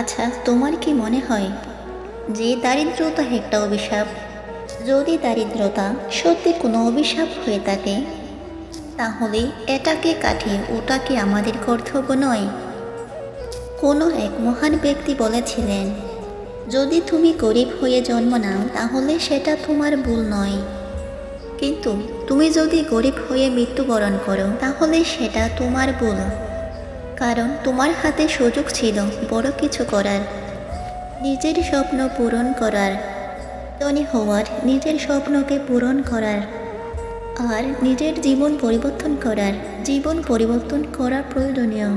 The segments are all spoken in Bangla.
আচ্ছা, তোমার কি মনে হয় যে দারিদ্রতা একটা অভিশাপ? যদি দারিদ্রতা সত্যি কোনো অভিশাপ হয়ে থাকে, তাহলে এটাকে কাটিয়ে ওটা কি আমাদের কর্তব্য নয়? কোনো এক মহান ব্যক্তি বলেছিলেন, যদি তুমি গরিব হয়ে জন্ম নাও তাহলে সেটা তোমার ভুল নয়, কিন্তু তুমি যদি গরিব হয়ে মৃত্যুবরণ করো তাহলে সেটা তোমার ভুল। কারণ তোমার হাতে সুযোগ ছিল বড় কিছু করার, নিজের স্বপ্ন পূরণ করার। টনি হোয়ার্ড নিজের স্বপ্নকে পূরণ করার আর নিজের জীবন পরিবর্তন করার। জীবন পরিবর্তন করা প্রয়োজনীয়।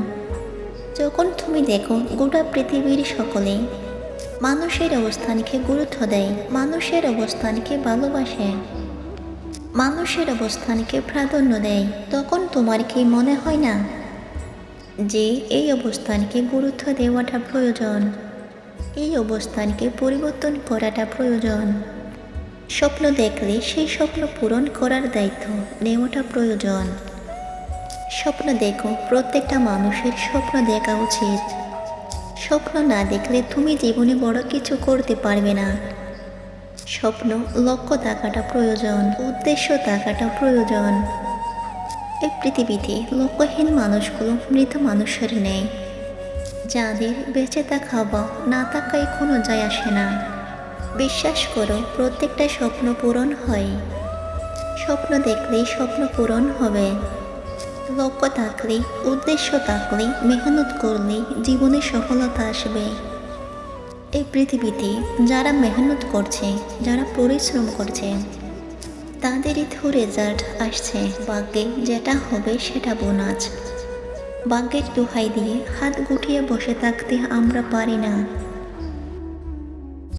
যখন তুমি দেখো গোটা পৃথিবীর সকলে মানুষের অবস্থানকে গুরুত্ব দেয়, মানুষের অবস্থানকে ভালোবাসে, মানুষের অবস্থানকে প্রাধান্য দেয়, তখন তোমার কি মনে হয় না যে এই অবস্থানকে গুরুত্ব দেওয়াটা প্রয়োজন, এই অবস্থানকে পরিবর্তন করাটা প্রয়োজন? স্বপ্ন দেখলে সেই স্বপ্ন পূরণ করার দায়িত্ব নেওয়াটা প্রয়োজন। স্বপ্ন দেখো, প্রত্যেকটা মানুষের স্বপ্ন দেখা উচিত। স্বপ্ন না দেখলে তুমি জীবনে বড় কিছু করতে পারবে না। স্বপ্ন, লক্ষ্য থাকাটা প্রয়োজন, উদ্দেশ্য থাকাটা প্রয়োজন। এই পৃথিবীতে লক্ষ্যহীন মানুষগুলো মৃত মানুষের নেই, যাদের বেঁচে থাকা বা না থাকায় কোনো যায় আসে না। বিশ্বাস করো, প্রত্যেকটা স্বপ্ন পূরণ হয়। স্বপ্ন দেখলেই স্বপ্ন পূরণ হবে। লক্ষ্য থাকলে, উদ্দেশ্য থাকলে, মেহনত করলে জীবনে সফলতা আসবে। এই পৃথিবীতে যারা মেহনত করছে, যারা পরিশ্রম করছে, তাদেরই তো রেজাল্ট আসছে। ভাগ্যে যেটা হবে সেটা বোনাস। ভাগ্যের দোহাই দিয়ে হাত গুটিয়ে বসে থাকতে আমরা পারি না।